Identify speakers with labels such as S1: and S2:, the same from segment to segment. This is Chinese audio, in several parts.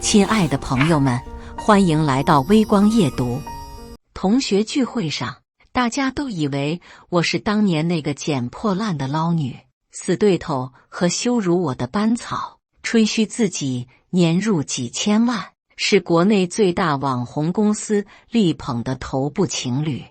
S1: 亲爱的朋友们，欢迎来到微光夜读。同学聚会上，大家都以为我是当年那个捡破烂的捞女，死对头和羞辱我的班草，吹嘘自己年入几千万，是国内最大网红公司力捧的头部情侣。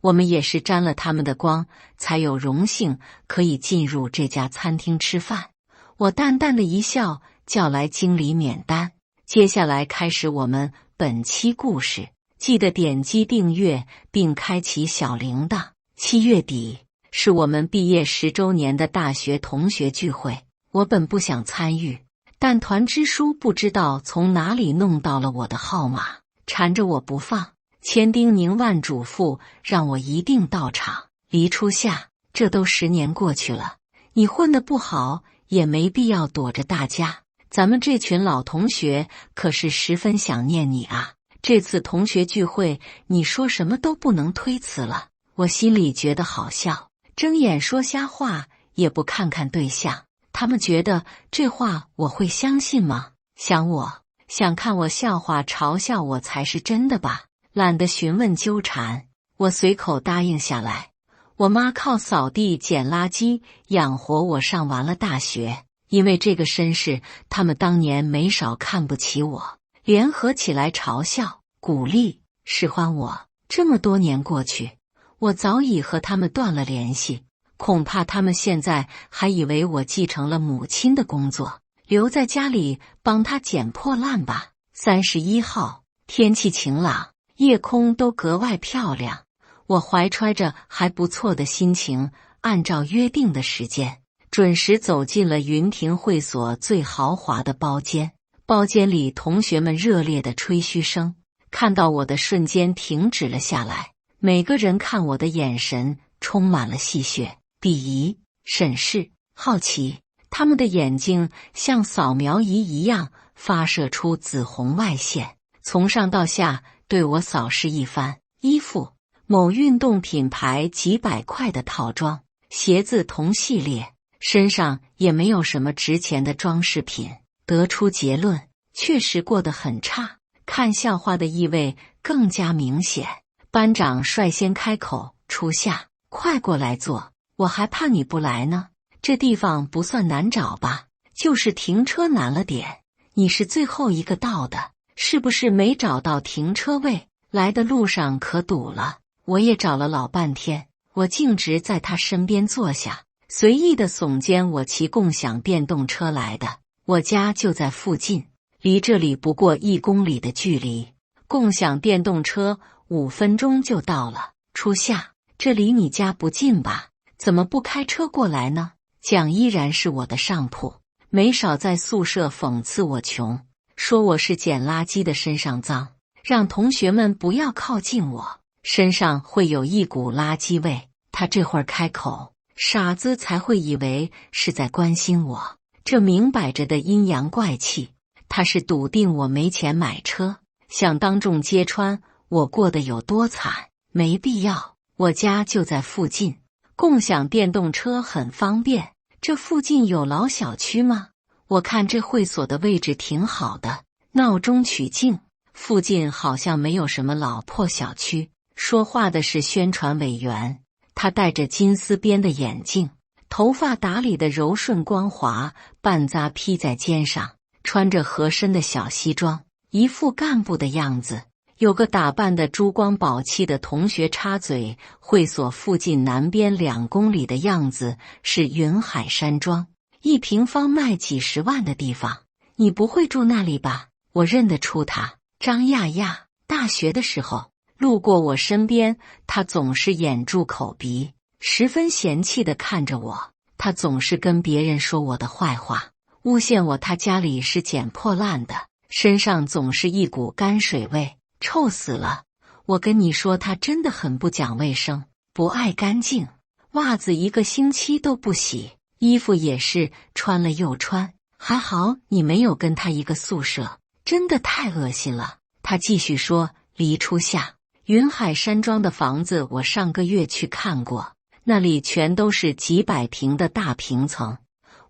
S1: 我们也是沾了他们的光，才有荣幸可以进入这家餐厅吃饭。我淡淡的一笑，叫来经理免单。接下来开始我们本期故事，记得点击订阅并开启小铃铛。7月底是我们毕业10周年的大学同学聚会，我本不想参与，但团支书不知道从哪里弄到了我的号码，缠着我不放，千叮咛万嘱咐让我一定到场。黎初夏，这都10年过去了，你混得不好也没必要躲着大家，咱们这群老同学可是十分想念你啊！这次同学聚会，你说什么都不能推辞了。我心里觉得好笑，睁眼说瞎话也不看看对象，他们觉得这话我会相信吗？想看我笑话嘲笑我才是真的吧？懒得询问纠缠，我随口答应下来。我妈靠扫地捡垃圾养活我上完了大学，因为这个身世，他们当年没少看不起我，联合起来嘲笑、鼓励、使唤我。这么多年过去，我早已和他们断了联系，恐怕他们现在还以为我继承了母亲的工作，留在家里帮他捡破烂吧。31号，天气晴朗，夜空都格外漂亮。我怀揣着还不错的心情，按照约定的时间准时走进了云亭会所最豪华的包间。包间里同学们热烈的吹嘘声，看到我的瞬间停止了下来，每个人看我的眼神充满了戏谑、鄙夷、审视、好奇，他们的眼睛像扫描仪一样发射出紫红外线，从上到下对我扫视一番。衣服，某运动品牌几百块的套装，鞋子同系列，身上也没有什么值钱的装饰品。得出结论，确实过得很差。看笑话的意味更加明显。班长率先开口：初夏，快过来坐，我还怕你不来呢。这地方不算难找吧，就是停车难了点。你是最后一个到的，是不是没找到停车位？来的路上可堵了，我也找了老半天。我径直在他身边坐下，随意的耸肩：我骑共享电动车来的，我家就在附近，离这里不过1公里的距离，共享电动车5分钟就到了。初夏，这离你家不近吧？怎么不开车过来呢？讲依然是我的上铺，没少在宿舍讽刺我穷，说我是捡垃圾的身上脏，让同学们不要靠近我，身上会有一股垃圾味。他这会儿开口，傻子才会以为是在关心我，这明摆着的阴阳怪气。他是笃定我没钱买车，想当众揭穿我过得有多惨。没必要，我家就在附近，共享电动车很方便。这附近有老小区吗？我看这会所的位置挺好的，闹中取静，附近好像没有什么老破小区。说话的是宣传委员，他戴着金丝边的眼镜，头发打理的柔顺光滑，半扎披在肩上，穿着合身的小西装，一副干部的样子。有个打扮的珠光宝气的同学插嘴，会所附近南边2公里的样子是云海山庄，1平方卖几10万的地方，你不会住那里吧？我认得出他，张亚亚，大学的时候路过我身边，他总是掩住口鼻，十分嫌弃地看着我。他总是跟别人说我的坏话，诬陷我他家里是捡破烂的，身上总是一股泔水味，臭死了。我跟你说，他真的很不讲卫生，不爱干净，袜子1个星期都不洗，衣服也是穿了又穿。还好你没有跟他一个宿舍，真的太恶心了。他继续说，黎初夏，云海山庄的房子我上个月去看过，那里全都是几百平的大平层，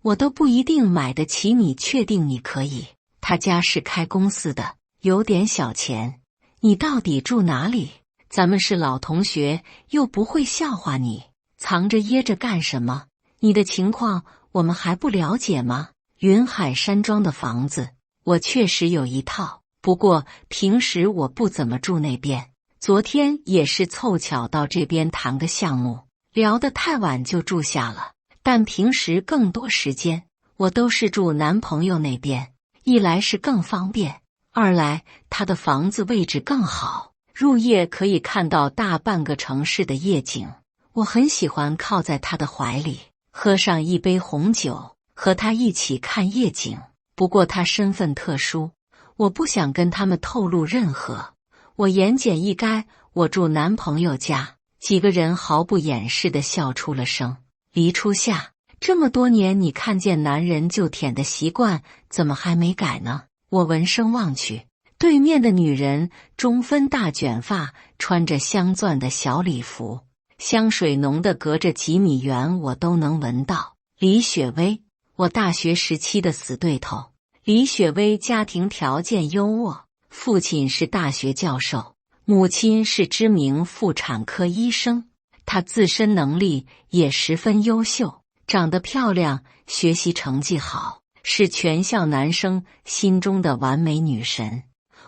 S1: 我都不一定买得起，你确定你可以？他家是开公司的，有点小钱。你到底住哪里？咱们是老同学，又不会笑话你，藏着掖着干什么？你的情况我们还不了解吗？云海山庄的房子，我确实有一套，不过平时我不怎么住那边。昨天也是凑巧到这边谈个项目，聊得太晚就住下了。但平时更多时间，我都是住男朋友那边，一来是更方便，二来他的房子位置更好，入夜可以看到大半个城市的夜景。我很喜欢靠在他的怀里，喝上一杯红酒，和他一起看夜景。不过他身份特殊，我不想跟他们透露任何。我言简意赅，我住男朋友家。几个人毫不掩饰地笑出了声。黎初夏，这么多年你看见男人就舔的习惯，怎么还没改呢？我闻声望去，对面的女人中分大卷发，穿着镶钻的小礼服，香水浓得隔着几米远我都能闻到。李雪薇，我大学时期的死对头。李雪薇家庭条件优渥，父亲是大学教授，母亲是知名妇产科医生。她自身能力也十分优秀，长得漂亮，学习成绩好，是全校男生心中的完美女神。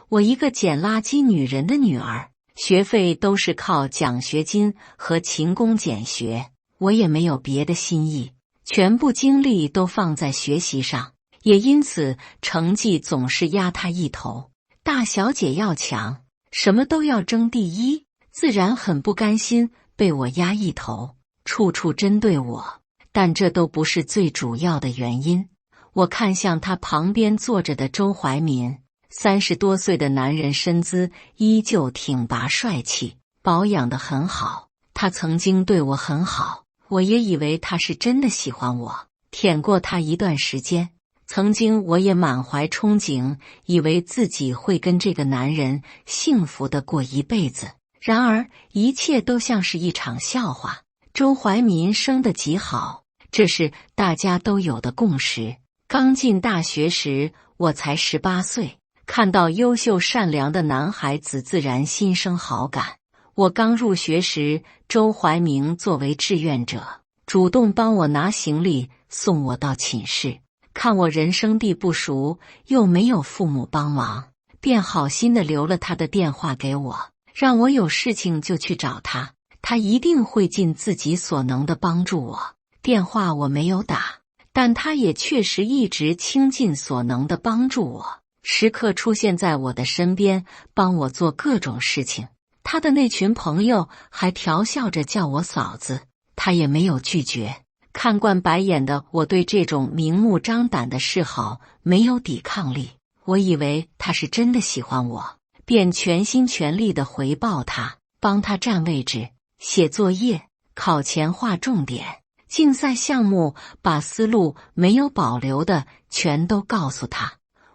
S1: 我一个捡垃圾女人的女儿，学费都是靠奖学金和勤工俭学，我也没有别的心意，全部精力都放在学习上，也因此成绩总是压她一头。大小姐要强，什么都要争第一，自然很不甘心被我压一头，处处针对我。但这都不是最主要的原因。我看向他旁边坐着的周怀民，30多岁的男人，身姿依旧挺拔帅气，保养得很好。他曾经对我很好，我也以为他是真的喜欢我，舔过他一段时间。曾经我也满怀憧憬，以为自己会跟这个男人幸福地过一辈子。然而一切都像是一场笑话。周怀民生得极好，这是大家都有的共识。刚进大学时我才18岁，看到优秀善良的男孩子自然心生好感。我刚入学时，周怀民作为志愿者，主动帮我拿行李送我到寝室。看我人生地不熟，又没有父母帮忙，便好心地留了他的电话给我，让我有事情就去找他，他一定会尽自己所能的帮助我。电话我没有打，但他也确实一直倾尽所能的帮助我，时刻出现在我的身边，帮我做各种事情。他的那群朋友还调笑着叫我嫂子，他也没有拒绝。看惯白眼的我对这种明目张胆的示好没有抵抗力，我以为他是真的喜欢我，便全心全力地回报他，帮他占位置，写作业，考前划重点，竞赛项目把思路没有保留的全都告诉他。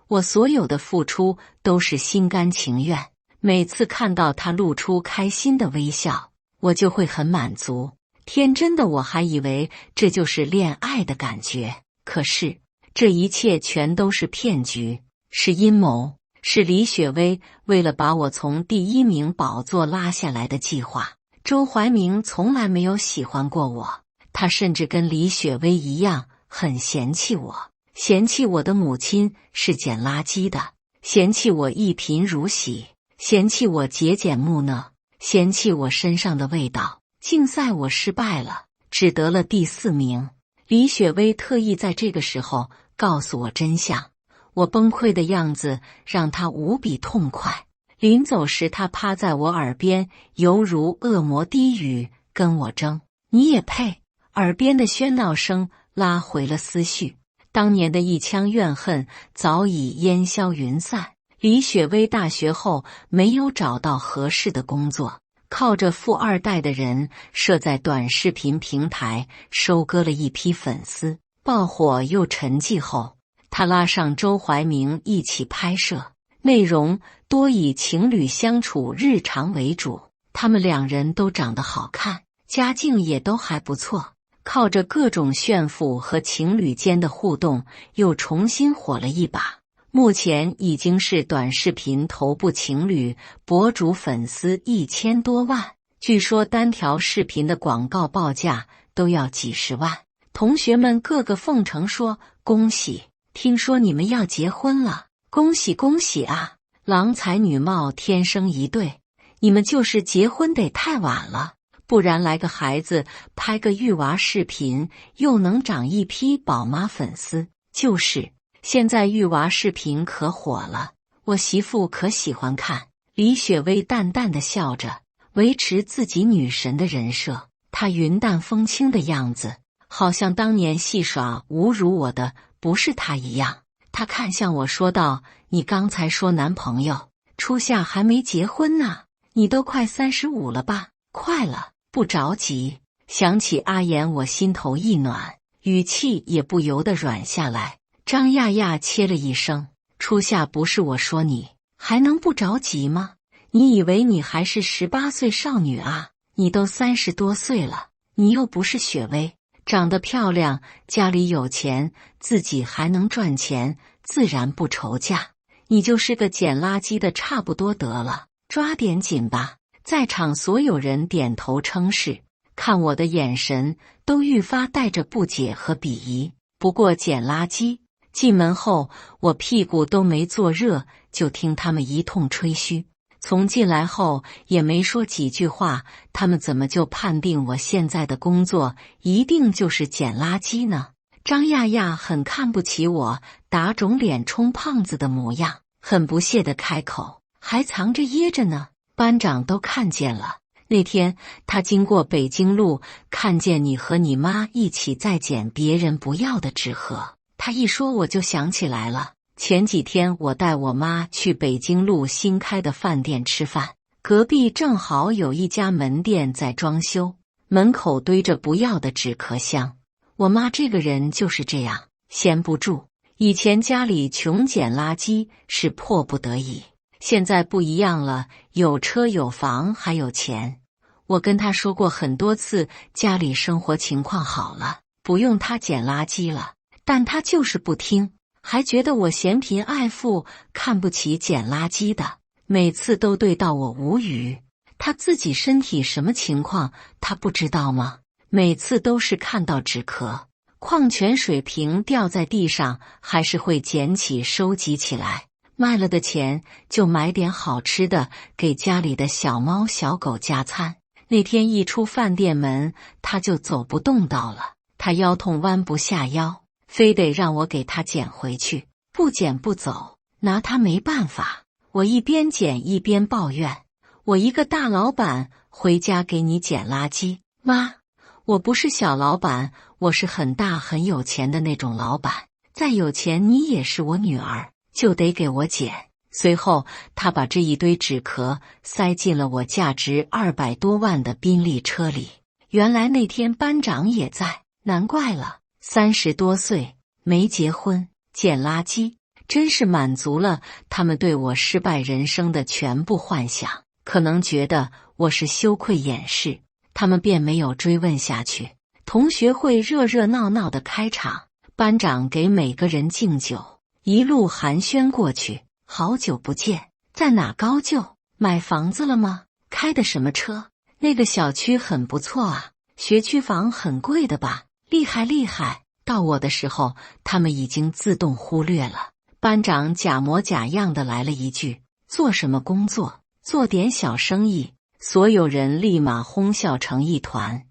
S1: 我所有的付出都是心甘情愿，每次看到他露出开心的微笑，我就会很满足。天真的我还以为这就是恋爱的感觉，可是这一切全都是骗局，是阴谋，是李雪薇为了把我从第1名宝座拉下来的计划。周怀民从来没有喜欢过我，他甚至跟李雪薇一样很嫌弃我，嫌弃我的母亲是捡垃圾的，嫌弃我一贫如洗，嫌弃我节俭木讷，嫌弃我身上的味道。竞赛我失败了，只得了第4名。李雪薇特意在这个时候告诉我真相，我崩溃的样子让她无比痛快。临走时，她趴在我耳边，犹如恶魔低语，跟我争。你也配？耳边的喧闹声拉回了思绪，当年的一腔怨恨早已烟消云散。李雪薇大学后没有找到合适的工作，靠着富二代的人设在短视频平台收割了一批粉丝，爆火又沉寂后，他拉上周怀民一起拍摄，内容多以情侣相处日常为主。他们2人都长得好看，家境也都还不错，靠着各种炫富和情侣间的互动又重新火了一把。目前已经是短视频头部情侣，博主粉丝1000多万，据说单条视频的广告报价都要几十万。同学们个个奉承说恭喜，听说你们要结婚了，恭喜恭喜啊！郎才女貌天生一对，你们就是结婚得太晚了，不然来个孩子拍个育娃视频，又能长一批宝妈粉丝。就是现在育娃视频可火了，我媳妇可喜欢看。李雪薇淡淡的笑着，维持自己女神的人设，她云淡风轻的样子，好像当年戏耍侮辱我的不是她一样。她看向我说道：“你刚才说男朋友，初夏还没结婚呢，你都快35了吧？快了，不着急。”想起阿言，我心头一暖，语气也不由得软下来。张亚亚切了一声：“初夏不是我说你，还能不着急吗？你以为你还是18岁少女啊？你都30多岁了，你又不是雪薇，长得漂亮，家里有钱，自己还能赚钱，自然不愁嫁。你就是个捡垃圾的，差不多得了，抓点紧吧。”在场所有人点头称是，看我的眼神都愈发带着不解和鄙夷。不过捡垃圾，进门后我屁股都没坐热，就听他们一通吹嘘。从进来后也没说几句话，他们怎么就判定我现在的工作一定就是捡垃圾呢？张亚亚很看不起我打肿脸充胖子的模样，很不屑地开口：“还藏着掖着呢，班长都看见了。那天他经过北京路，看见你和你妈一起在捡别人不要的纸盒。他一说我就想起来了，前几天我带我妈去北京路新开的饭店吃饭，隔壁正好有一家门店在装修，门口堆着不要的纸壳箱。我妈这个人就是这样，闲不住。以前家里穷，捡垃圾是迫不得已，现在不一样了，有车有房还有钱。我跟她说过很多次，家里生活情况好了，不用她捡垃圾了，但她就是不听，还觉得我嫌贫爱富，看不起捡垃圾的，每次都对到我无语。她自己身体什么情况，她不知道吗？每次都是看到纸壳、矿泉水瓶掉在地上，还是会捡起收集起来，卖了的钱就买点好吃的给家里的小猫小狗加餐。那天一出饭店门，他就走不动道了，他腰痛弯不下腰，非得让我给他捡回去，不捡不走，拿他没办法。我一边捡一边抱怨：“我一个大老板，回家给你捡垃圾？妈，我不是小老板，我是很大很有钱的那种老板，再有钱你也是我女儿，就得给我捡。”随后他把这一堆纸壳塞进了我价值200多万的宾利车里。原来那天班长也在，难怪了，30多岁没结婚，捡垃圾，真是满足了他们对我失败人生的全部幻想。可能觉得我是羞愧掩饰，他们便没有追问下去。同学会热热闹闹的开场，班长给每个人敬酒，一路寒暄过去。好久不见，在哪高就？买房子了吗？开的什么车？那个小区很不错啊，学区房很贵的吧？厉害厉害！到我的时候，他们已经自动忽略了。班长假模假样的来了一句：“做什么工作？做点小生意。”所有人立马哄笑成一团。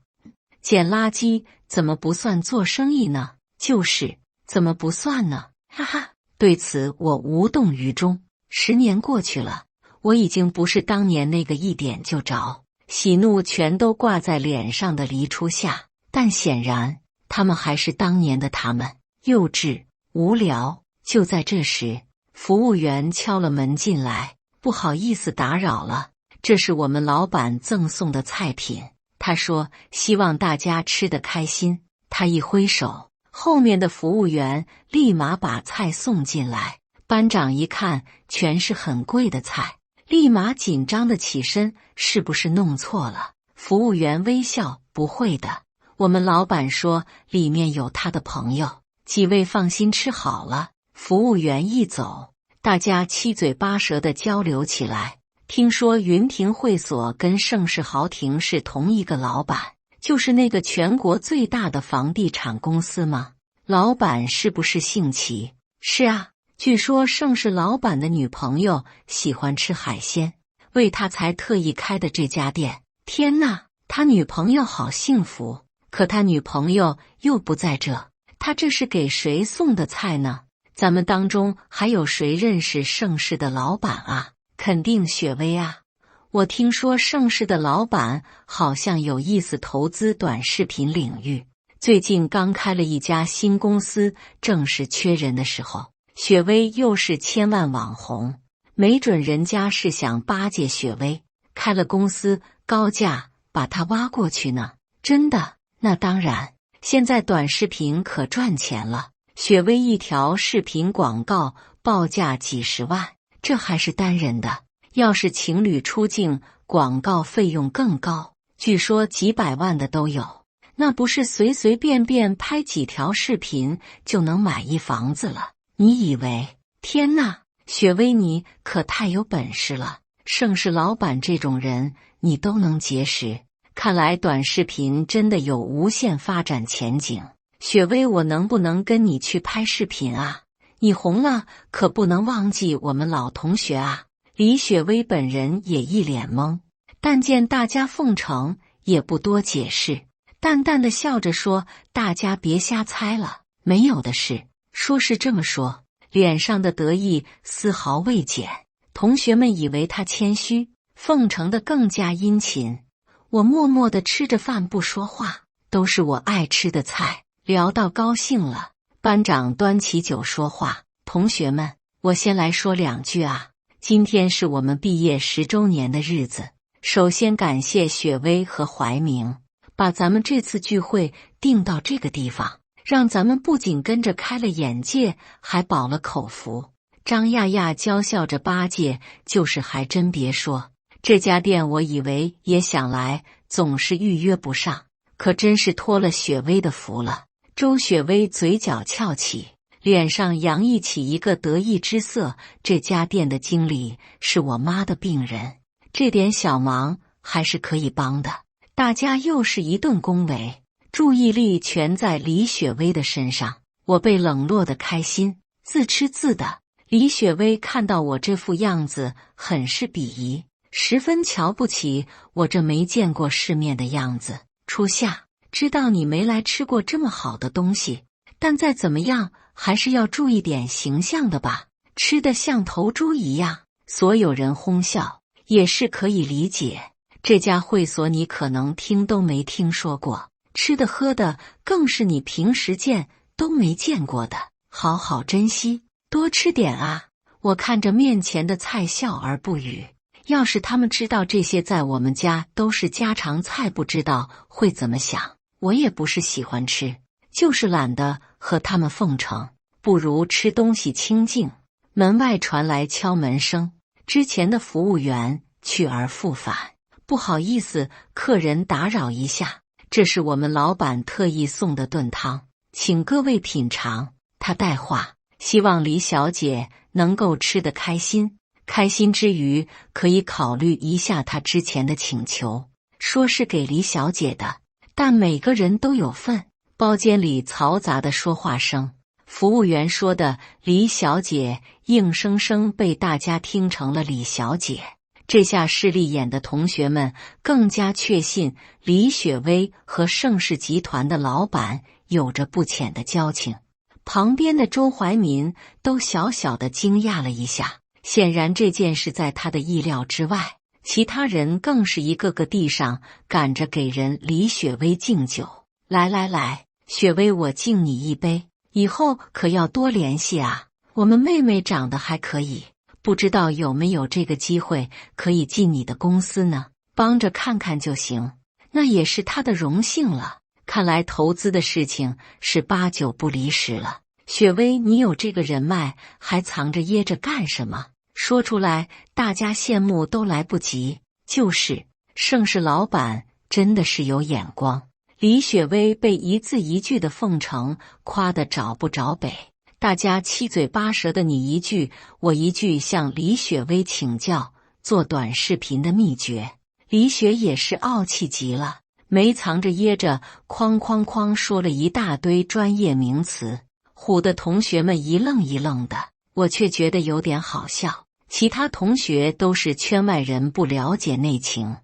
S1: 捡垃圾怎么不算做生意呢？就是，怎么不算呢？哈哈。对此我无动于衷。10年过去了，我已经不是当年那个一点就着、喜怒全都挂在脸上的黎初夏，但显然他们还是当年的他们，幼稚无聊。就在这时，服务员敲了门进来：“不好意思打扰了，这是我们老板赠送的菜品。”他说希望大家吃得开心。他一挥手，后面的服务员立马把菜送进来。班长一看全是很贵的菜，立马紧张的起身：“是不是弄错了？”服务员微笑：“不会的，我们老板说里面有他的朋友，几位放心吃好了。”服务员一走，大家七嘴八舌地交流起来。听说云亭会所跟盛世豪庭是同一个老板，就是那个全国最大的房地产公司吗？老板是不是姓齐？是啊，据说盛世老板的女朋友喜欢吃海鲜，为他才特意开的这家店。天哪，他女朋友好幸福，可他女朋友又不在这，他这是给谁送的菜呢？咱们当中还有谁认识盛世的老板啊？肯定雪薇啊！我听说盛世的老板好像有意思投资短视频领域，最近刚开了一家新公司，正是缺人的时候。雪薇又是千万网红，没准人家是想巴结雪薇，开了公司高价把她挖过去呢。真的？那当然，现在短视频可赚钱了，雪薇一条视频广告报价几十万。这还是单人的，要是情侣出镜，广告费用更高，据说几百万的都有。那不是随随便便拍几条视频就能买一房子了？你以为？天哪，雪薇你可太有本事了！盛世老板这种人你都能结识，看来短视频真的有无限发展前景。雪薇，我能不能跟你去拍视频啊？你红了，可不能忘记我们老同学啊！李雪薇本人也一脸懵，但见大家奉承，也不多解释，淡淡的笑着说：“大家别瞎猜了，没有的事。”说是这么说，脸上的得意丝毫未减。同学们以为他谦虚，奉承的更加殷勤。我默默地吃着饭不说话，都是我爱吃的菜。聊到高兴了，班长端起酒说话：“同学们，我先来说两句啊。今天是我们毕业10周年的日子，首先感谢雪薇和怀明，把咱们这次聚会定到这个地方，让咱们不仅跟着开了眼界，还饱了口福。”张亚亚娇笑着巴结，就是还真别说，这家店我以为也想来，总是预约不上，可真是托了雪薇的福了。周雪薇嘴角翘起，脸上洋溢起一个得意之色。这家店的经理是我妈的病人，这点小忙还是可以帮的。大家又是一顿恭维，注意力全在李雪薇的身上。我被冷落的开心，自吃自的。李雪薇看到我这副样子，很是鄙夷，十分瞧不起我这没见过世面的样子。初夏，知道你没来吃过这么好的东西，但再怎么样还是要注意点形象的吧，吃得像头猪一样。所有人哄笑，也是可以理解。这家会所你可能听都没听说过，吃的喝的更是你平时见都没见过的，好好珍惜，多吃点啊。我看着面前的菜笑而不语。要是他们知道这些在我们家都是家常菜，不知道会怎么想。我也不是喜欢吃，就是懒得和他们奉承，不如吃东西清静。门外传来敲门声，之前的服务员去而复返：“不好意思，客人打扰一下，这是我们老板特意送的炖汤，请各位品尝。”他带话，希望李小姐能够吃得开心，开心之余可以考虑一下他之前的请求，说是给李小姐的，但每个人都有份。包间里嘈杂的说话声，服务员说的李小姐硬生生被大家听成了李小姐。这下势利眼的同学们更加确信李雪薇和盛世集团的老板有着不浅的交情。旁边的周怀民都小小的惊讶了一下，显然这件事在他的意料之外。其他人更是一个个地上赶着给人李雪薇敬酒。来来来，雪薇，我敬你一杯，以后可要多联系啊。我们妹妹长得还可以，不知道有没有这个机会可以进你的公司呢？帮着看看就行，那也是她的荣幸了。看来投资的事情是8、9不离10了。雪薇，你有这个人脉，还藏着掖着干什么？说出来，大家羡慕都来不及。就是盛世老板真的是有眼光。李雪薇被一字一句的奉承夸得找不着北，大家七嘴八舌的，你一句我一句，向李雪薇请教做短视频的秘诀。李雪也是傲气极了，没藏着掖着，哐哐哐说了一大堆专业名词，唬得同学们一愣一愣的，我却觉得有点好笑。其他同学都是圈外人，不了解内情，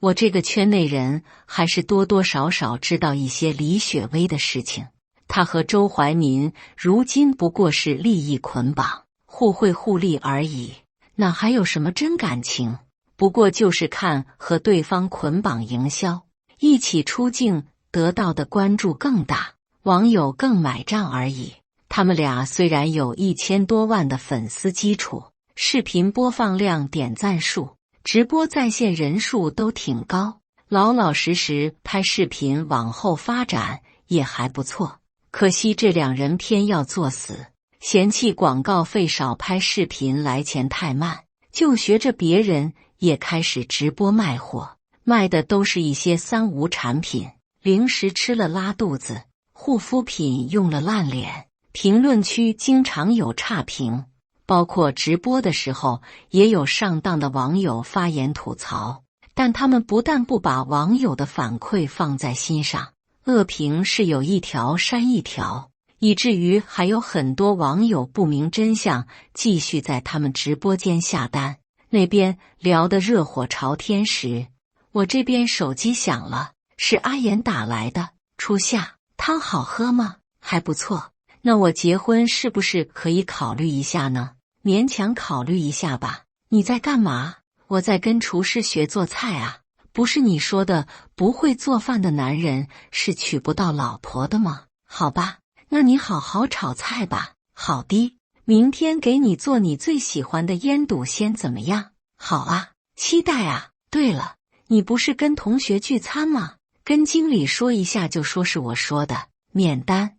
S1: 我这个圈内人还是多多少少知道一些李雪薇的事情。她和周怀民如今不过是利益捆绑，互惠互利而已，哪还有什么真感情？不过就是看和对方捆绑营销，一起出镜，得到的关注更大，网友更买账而已。他们俩虽然有1000多万的粉丝基础，视频播放量、点赞数、直播在线人数都挺高，老老实实拍视频往后发展也还不错。可惜这两人偏要作死，嫌弃广告费少，拍视频来钱太慢，就学着别人也开始直播卖货，卖的都是一些三无产品，零食吃了拉肚子，护肤品用了烂脸。评论区经常有差评，包括直播的时候也有上当的网友发言吐槽，但他们不但不把网友的反馈放在心上，恶评是有一条删一条，以至于还有很多网友不明真相，继续在他们直播间下单。那边聊得热火朝天时，我这边手机响了，是阿言打来的。初夏，汤好喝吗？还不错。那我结婚是不是可以考虑一下呢？勉强考虑一下吧。你在干嘛？我在跟厨师学做菜啊。不是你说的不会做饭的男人是娶不到老婆的吗？好吧，那你好好炒菜吧。好的，明天给你做你最喜欢的腌笃鲜怎么样？好啊，期待啊。对了，你不是跟同学聚餐吗？跟经理说一下，就说是我说的，免单。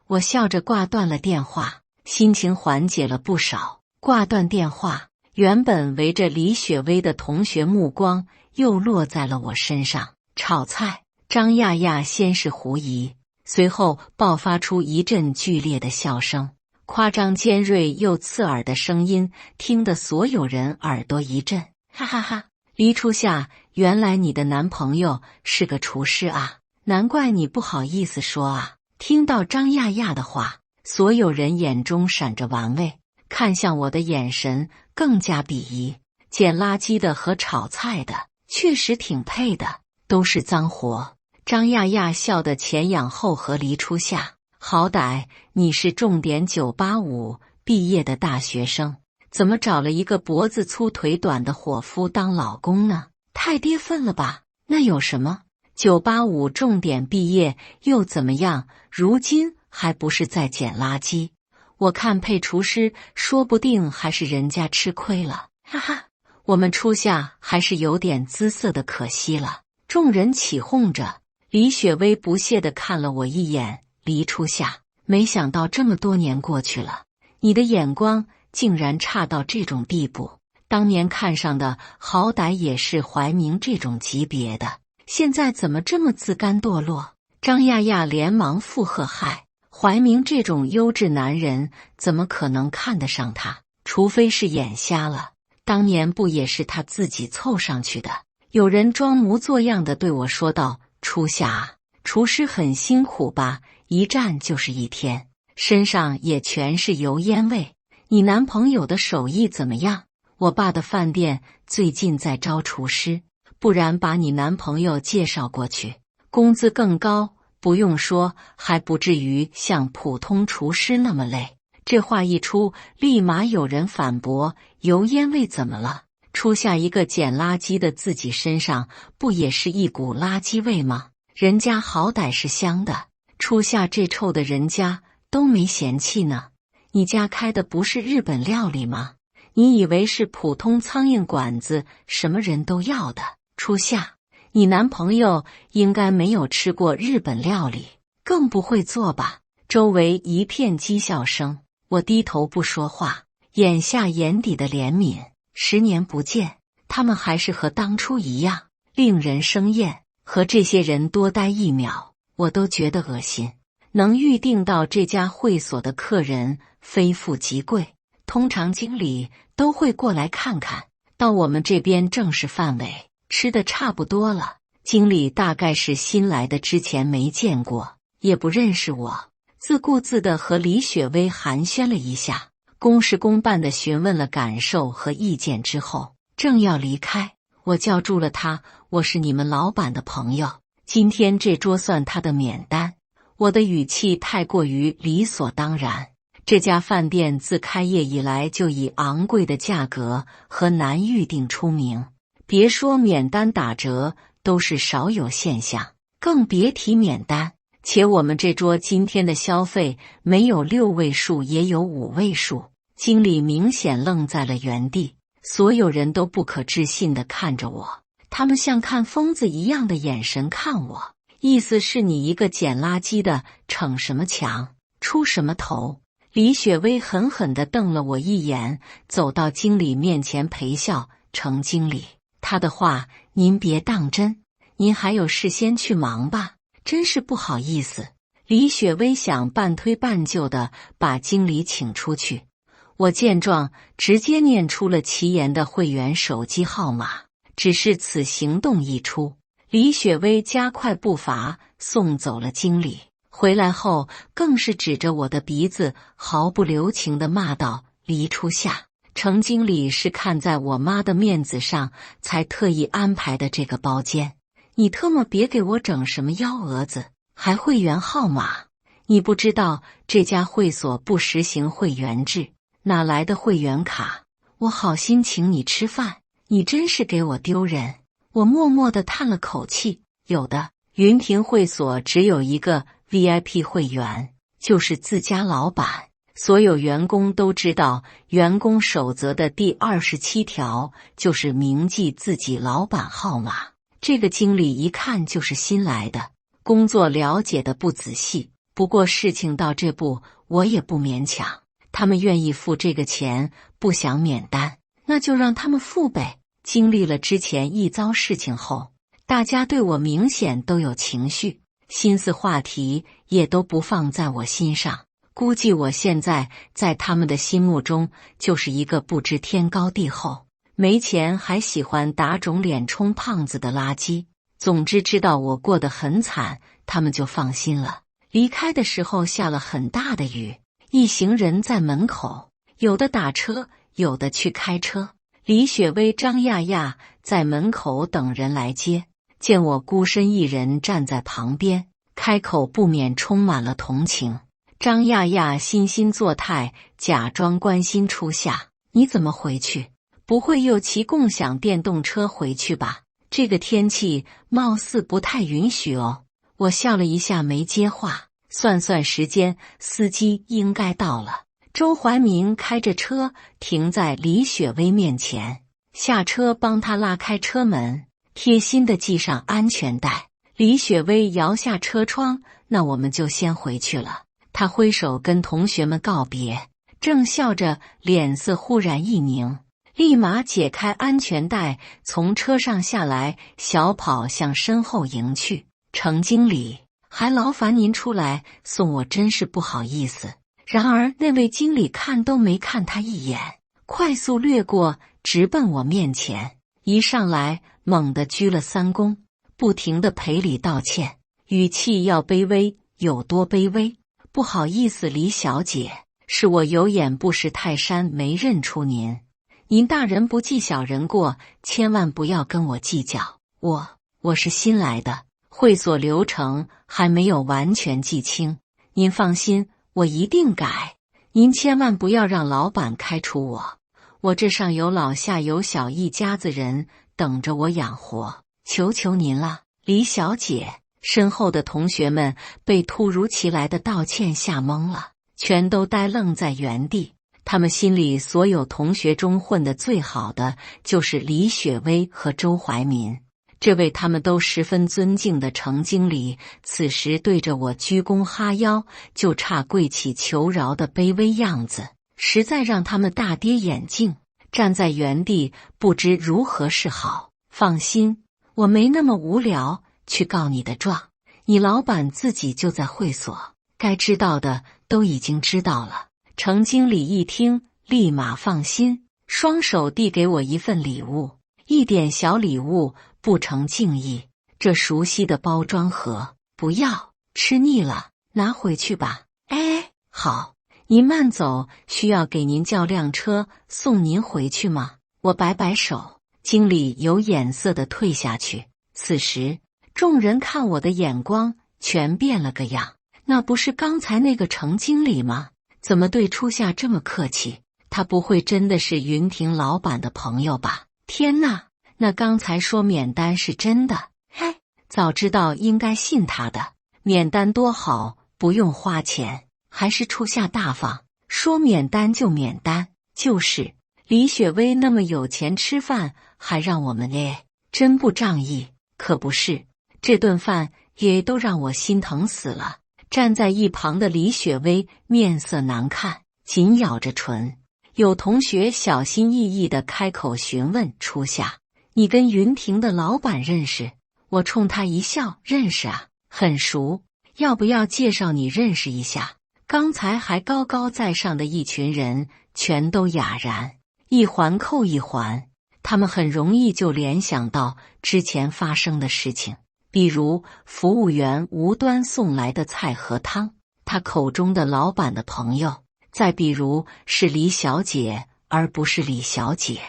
S1: 我笑着挂断了电话，心情缓解了不少。挂断电话，原本围着李雪薇的同学目光又落在了我身上。炒菜，张亚亚先是狐疑，随后爆发出一阵剧烈的笑声，夸张尖锐又刺耳的声音听得所有人耳朵一震。哈哈哈，黎初夏，原来你的男朋友是个厨师啊，难怪你不好意思说啊。听到张亚亚的话，所有人眼中闪着玩味，看向我的眼神更加鄙夷。捡垃圾的和炒菜的确实挺配的，都是脏活。张亚亚笑得前仰后合。黎初夏，好歹你是重点985毕业的大学生，怎么找了一个脖子粗腿短的伙夫当老公呢？太跌份了吧？那有什么？985重点毕业又怎么样？如今还不是在捡垃圾？我看配厨师说不定还是人家吃亏了。哈哈，我们初夏还是有点姿色的，可惜了。众人起哄着，李雪薇不屑地看了我一眼。黎初夏，没想到这么多年过去了，你的眼光竟然差到这种地步。当年看上的好歹也是怀民这种级别的，现在怎么这么自甘堕落？张亚亚连忙附和：嗨，怀民这种优质男人怎么可能看得上他？除非是眼瞎了。当年不也是他自己凑上去的？有人装模作样的对我说道：初夏，厨师很辛苦吧？一站就是一天，身上也全是油烟味。你男朋友的手艺怎么样？我爸的饭店最近在招厨师，不然把你男朋友介绍过去，工资更高，不用说，还不至于像普通厨师那么累。这话一出，立马有人反驳：油烟味怎么了？初夏一个捡垃圾的，自己身上不也是一股垃圾味吗？人家好歹是香的，初夏这臭的人家都没嫌弃呢。你家开的不是日本料理吗？你以为是普通苍蝇馆子，什么人都要的？初夏，你男朋友应该没有吃过日本料理，更不会做吧？周围一片讥笑声，我低头不说话，眼下眼底的怜悯。10年不见，他们还是和当初一样，令人生厌。和这些人多待1秒，我都觉得恶心。能预定到这家会所的客人非富即贵，通常经理都会过来看看。到我们这边正式范围，吃的差不多了，经理大概是新来的，之前没见过，也不认识我，自顾自地和李雪薇寒暄了一下，公事公办地询问了感受和意见之后，正要离开，我叫住了他，我是你们老板的朋友，今天这桌算他的免单。我的语气太过于理所当然，这家饭店自开业以来就以昂贵的价格和难预订出名，别说免单打折都是少有现象，更别提免单。且我们这桌今天的消费没有6位数也有5位数。经理明显愣在了原地，所有人都不可置信地看着我，他们像看疯子一样的眼神看我，意思是你一个捡垃圾的逞什么强，出什么头。李雪薇狠狠地瞪了我一眼，走到经理面前陪笑，程经理，他的话您别当真，您还有事先去忙吧，真是不好意思。李雪薇想半推半就地把经理请出去，我见状直接念出了其言的会员手机号码，只是此行动一出，李雪薇加快步伐送走了经理，回来后更是指着我的鼻子毫不留情地骂道：黎初夏，程经理是看在我妈的面子上才特意安排的这个包间，你特么别给我整什么幺蛾子，还会员号码，你不知道这家会所不实行会员制，哪来的会员卡？我好心请你吃饭，你真是给我丢人。我默默地叹了口气，有的云亭会所只有一个 VIP 会员，就是自家老板，所有员工都知道员工守则的第27条就是铭记自己老板号码。这个经理一看就是新来的，工作了解的不仔细，不过事情到这步我也不勉强，他们愿意付这个钱，不想免单，那就让他们付呗。经历了之前一遭事情后，大家对我明显都有情绪，心思话题也都不放在我心上，估计我现在在他们的心目中就是一个不知天高地厚，没钱还喜欢打肿脸充胖子的垃圾。总之知道我过得很惨，他们就放心了。离开的时候下了很大的雨，一行人在门口，有的打车，有的去开车。李雪薇、张亚亚在门口等人来接，见我孤身一人站在旁边，开口不免充满了同情。张亚亚惺惺作态，假装关心初夏：你怎么回去？不会又骑共享电动车回去吧？这个天气貌似不太允许哦。我笑了一下没接话，算算时间，司机应该到了。周怀民开着车停在李雪薇面前，下车帮她拉开车门，贴心地系上安全带。李雪薇摇下车窗，那我们就先回去了。她挥手跟同学们告别，正笑着，脸色忽然一凝，立马解开安全带，从车上下来，小跑向身后迎去。程经理，还劳烦您出来送我，真是不好意思。然而那位经理看都没看他一眼，快速掠过，直奔我面前，一上来猛地鞠了3躬，不停地赔礼道歉，语气要卑微有多卑微？不好意思，李小姐，是我有眼不识泰山，没认出您。您大人不计小人过，千万不要跟我计较。我是新来的，会所流程还没有完全记清，您放心，我一定改。您千万不要让老板开除我，我这上有老下有小，一家子人等着我养活，求求您了，李小姐。身后的同学们被突如其来的道歉吓懵了，全都呆愣在原地。他们心里所有同学中混得最好的就是李雪薇和周怀民，这位他们都十分尊敬的程经理，此时对着我鞠躬哈腰，就差跪起求饶的卑微样子，实在让他们大跌眼镜，站在原地不知如何是好。放心，我没那么无聊去告你的状，你老板自己就在会所，该知道的都已经知道了。程经理一听，立马放心，双手递给我一份礼物，一点小礼物不成敬意。这熟悉的包装盒，不要，吃腻了，拿回去吧。哎，好，您慢走，需要给您叫辆车送您回去吗？我摆摆手，经理有眼色地退下去。此时，众人看我的眼光全变了个样。那不是刚才那个程经理吗？怎么对初夏这么客气？他不会真的是云亭老板的朋友吧？天哪，那刚才说免单是真的？嘿，早知道应该信他的，免单多好，不用花钱，还是初夏大方，说免单就免单。就是李雪薇那么有钱吃饭，还让我们真不仗义。可不是，这顿饭也都让我心疼死了。站在一旁的李雪薇面色难看，紧咬着唇。有同学小心翼翼地开口询问初夏：“你跟云亭的老板认识？”我冲他一笑：“认识啊，很熟，要不要介绍你认识一下？”刚才还高高在上的一群人全都哑然，一环扣一环，他们很容易就联想到之前发生的事情。比如服务员无端送来的菜和汤，他口中的老板的朋友；再比如是李小姐而不是李小姐，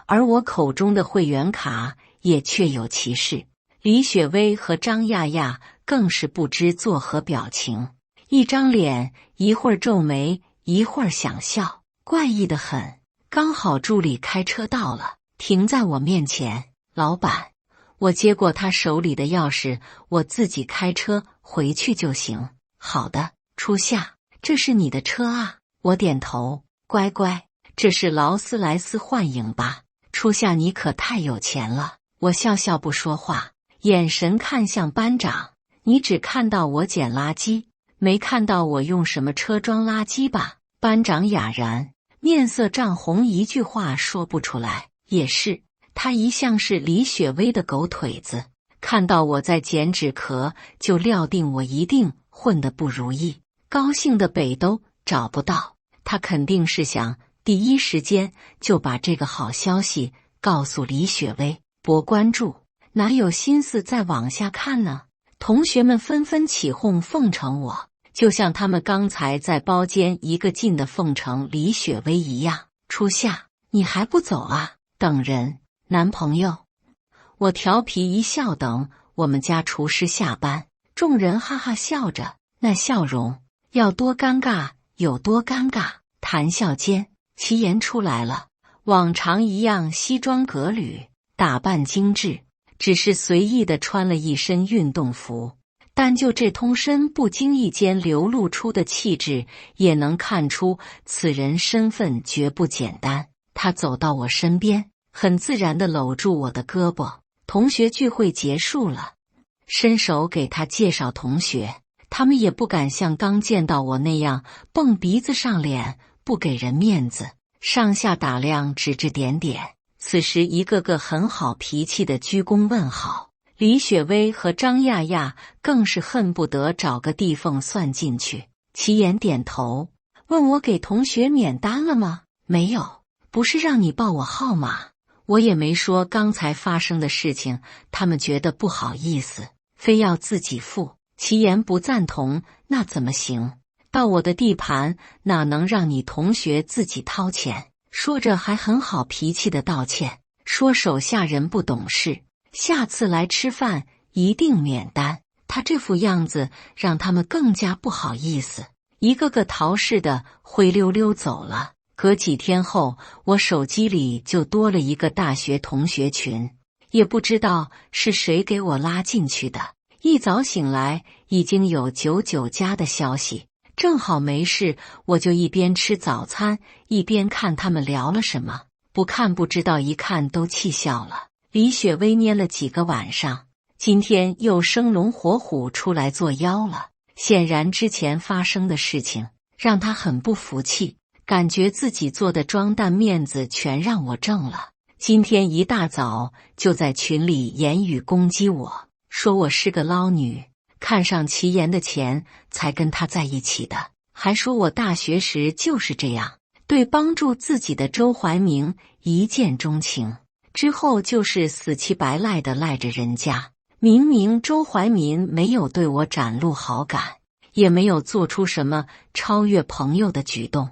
S1: 而我口中的会员卡也确有其事。李雪薇和张亚亚更是不知作何表情，一张脸一会儿皱眉，一会儿想笑，怪异得很。刚好助理开车到了，停在我面前。老板，我接过他手里的钥匙，我自己开车回去就行。好的，初夏，这是你的车啊？我点头。乖乖，这是劳斯莱斯幻影吧？初夏，你可太有钱了。我笑笑不说话，眼神看向班长。你只看到我捡垃圾，没看到我用什么车装垃圾吧？班长哑然，面色涨红，一句话说不出来。也是，他一向是李雪薇的狗腿子，看到我在捡纸壳，就料定我一定混得不如意，高兴的北都找不到。他肯定是想第一时间就把这个好消息告诉李雪薇，博关注，哪有心思再往下看呢？同学们纷纷起哄奉承我，就像他们刚才在包间一个劲的奉承李雪薇一样。初夏，你还不走啊？等人，男朋友？我调皮一笑，等我们家厨师下班。众人哈哈笑着，那笑容要多尴尬有多尴尬。谈笑间，齐言出来了，往常一样西装革履，打扮精致，只是随意地穿了一身运动服，但就这通身不经意间流露出的气质，也能看出此人身份绝不简单。他走到我身边，很自然地搂住我的胳膊。同学聚会结束了，伸手给他介绍同学，他们也不敢像刚见到我那样蹦鼻子上脸，不给人面子，上下打量，指指点点。此时一个个很好脾气的鞠躬问好，李雪薇和张亚亚更是恨不得找个地缝算进去。齐言点头，问我给同学免单了吗？没有，不是让你报我号码。我也没说刚才发生的事情，他们觉得不好意思，非要自己付。齐言不赞同，那怎么行？到我的地盘，哪能让你同学自己掏钱？说着还很好脾气的道歉，说手下人不懂事，下次来吃饭一定免单。他这副样子让他们更加不好意思，一个个逃似的灰溜溜走了。隔几天后，我手机里就多了一个大学同学群，也不知道是谁给我拉进去的。一早醒来，已经有99加的消息，正好没事，我就一边吃早餐，一边看他们聊了什么。不看不知道，一看都气笑了。李雪薇捏了几个晚上，今天又生龙活虎出来作妖了。显然之前发生的事情让她很不服气，感觉自己做的装蛋面子全让我挣了。今天一大早就在群里言语攻击我，说我是个捞女，看上齐岩的钱才跟他在一起的，还说我大学时就是这样，对帮助自己的周怀民一见钟情，之后就是死乞白赖的赖着人家。明明周怀民没有对我展露好感，也没有做出什么超越朋友的举动，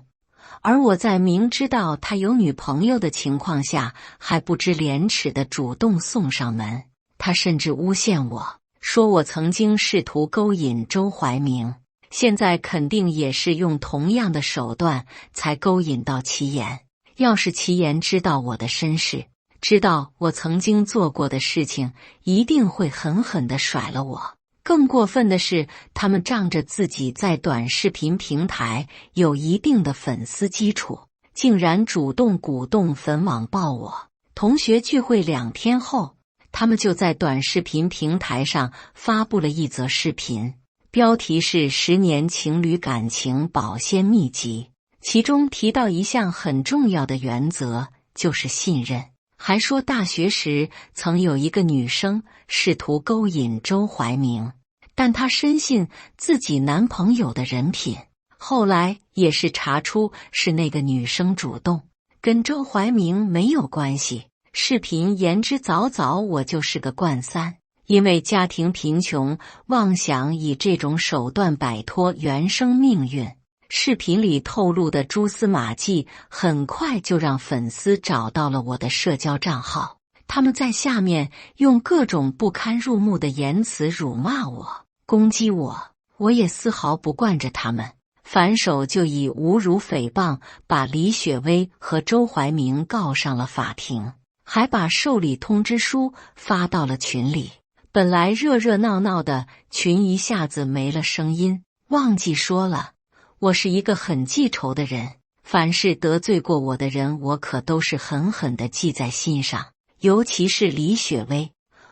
S1: 而我在明知道他有女朋友的情况下，还不知廉耻的主动送上门。他甚至诬陷我，说我曾经试图勾引周怀民，现在肯定也是用同样的手段才勾引到齐岩。要是齐岩知道我的身世，知道我曾经做过的事情，一定会狠狠地甩了我。更过分的是，他们仗着自己在短视频平台有一定的粉丝基础，竟然主动鼓动粉网暴我。同学聚会2天后，他们就在短视频平台上发布了一则视频，标题是10年情侣感情保鲜秘籍，其中提到一项很重要的原则，就是信任。还说大学时曾有一个女生试图勾引周怀民，但她深信自己男朋友的人品，后来也是查出是那个女生主动，跟周怀民没有关系。视频言之凿凿，我就是个惯三，因为家庭贫穷，妄想以这种手段摆脱原生命运。视频里透露的蛛丝马迹很快就让粉丝找到了我的社交账号，他们在下面用各种不堪入目的言辞辱骂我、攻击我，我也丝毫不惯着他们，反手就以侮辱诽谤把李雪薇和周怀民告上了法庭，还把受理通知书发到了群里。本来热热闹闹的群一下子没了声音，忘记说了，我是一个很记仇的人，凡是得罪过我的人，我可都是狠狠地记在心上。尤其是李雪薇，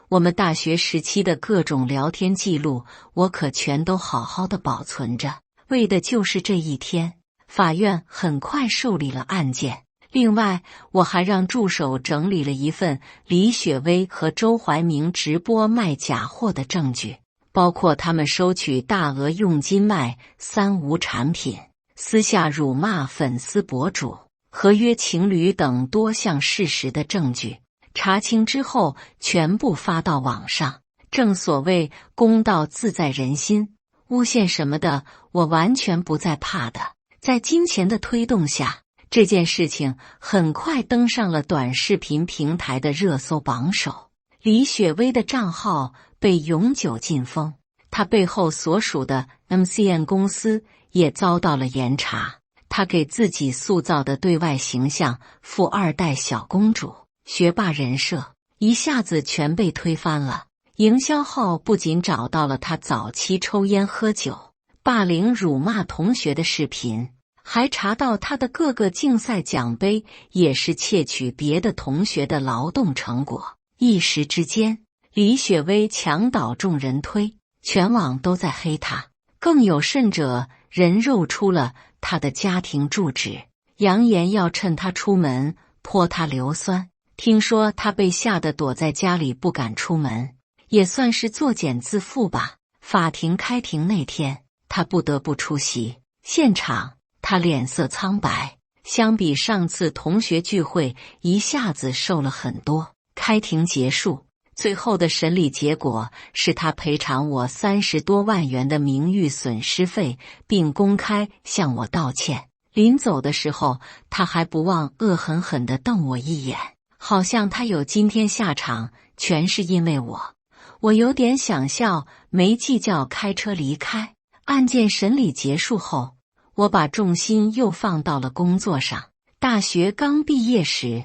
S1: 我们大学时期的各种聊天记录，我可全都好好的保存着，为的就是这一天。法院很快受理了案件。另外，我还让助手整理了一份李雪薇和周怀民直播卖假货的证据，包括他们收取大额佣金卖三无产品、私下辱骂粉丝博主、合约情侣等多项事实的证据。查清之后全部发到网上。正所谓公道自在人心，诬陷什么的我完全不再怕的。在金钱的推动下，这件事情很快登上了短视频平台的热搜榜首。李雪薇的账号被永久禁封，她背后所属的 MCN 公司也遭到了严查。她给自己塑造的对外形象——富二代小公主、学霸人设，一下子全被推翻了。营销号不仅找到了她早期抽烟喝酒、霸凌辱骂同学的视频，还查到他的各个竞赛奖杯也是窃取别的同学的劳动成果。一时之间，李雪薇墙倒众人推，全网都在黑他。更有甚者，人肉出了他的家庭住址，扬言要趁他出门泼他硫酸。听说他被吓得躲在家里不敢出门，也算是作茧自缚吧。法庭开庭那天，他不得不出席。现场他脸色苍白，相比上次同学聚会，一下子瘦了很多。开庭结束，最后的审理结果是他赔偿我30多万元的名誉损失费，并公开向我道歉。临走的时候，他还不忘恶狠狠地瞪我一眼，好像他有今天下场全是因为我。我有点想笑，没计较，开车离开。案件审理结束后，我把重心又放到了工作上。大学刚毕业时，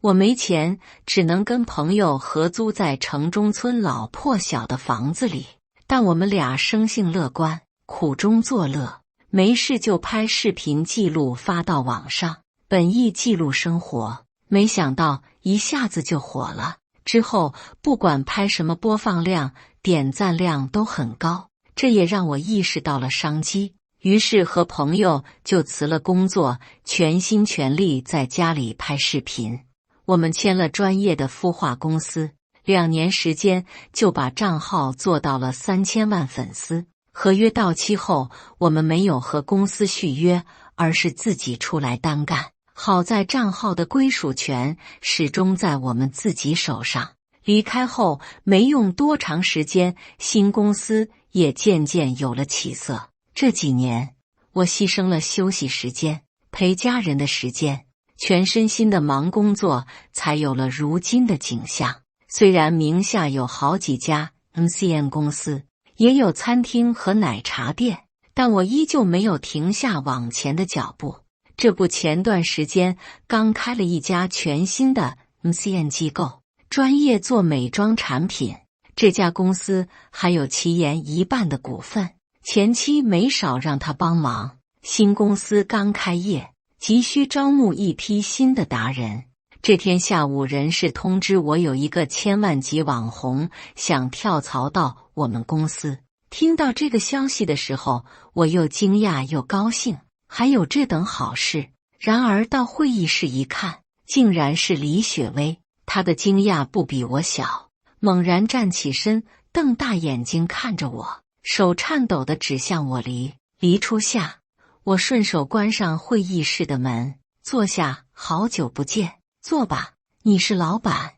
S1: 我没钱，只能跟朋友合租在城中村老破小的房子里。但我们俩生性乐观，苦中作乐，没事就拍视频记录发到网上，本意记录生活，没想到一下子就火了。之后不管拍什么，播放量、点赞量都很高，这也让我意识到了商机。于是和朋友就辞了工作，全心全力在家里拍视频。我们签了专业的孵化公司2年时间就把账号做到了3000万粉丝。合约到期后，我们没有和公司续约，而是自己出来单干。好在账号的归属权始终在我们自己手上。离开后没用多长时间，新公司也渐渐有了起色。这几年，我牺牲了休息时间、陪家人的时间，全身心的忙工作，才有了如今的景象。虽然名下有好几家 MCN 公司，也有餐厅和奶茶店，但我依旧没有停下往前的脚步。这不，前段时间刚开了一家全新的 MCN 机构，专业做美妆产品。这家公司还有奇岩1半的股份，前期没少让他帮忙。新公司刚开业，急需招募一批新的达人。这天下午，人事通知我有一个1000万级网红想跳槽到我们公司。听到这个消息的时候，我又惊讶又高兴，还有这等好事。然而到会议室一看，竟然是李雪薇。她的惊讶不比我小，猛然站起身，瞪大眼睛看着我，手颤抖地指向我黎初夏。我顺手关上会议室的门，坐下。好久不见，坐吧，你是老板。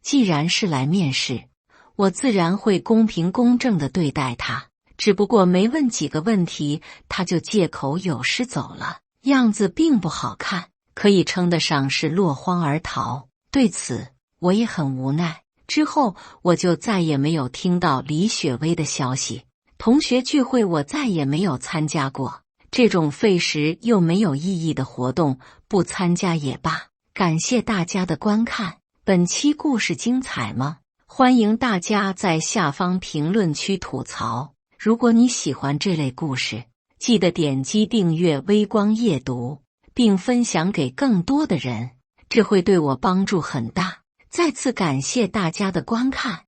S1: 既然是来面试，我自然会公平公正地对待他。只不过没问几个问题，他就借口有事走了，样子并不好看，可以称得上是落荒而逃。对此，我也很无奈。之后我就再也没有听到李雪薇的消息。同学聚会我再也没有参加过，这种费时又没有意义的活动，不参加也罢。感谢大家的观看，本期故事精彩吗？欢迎大家在下方评论区吐槽。如果你喜欢这类故事，记得点击订阅微光夜读，并分享给更多的人，这会对我帮助很大。再次感谢大家的观看。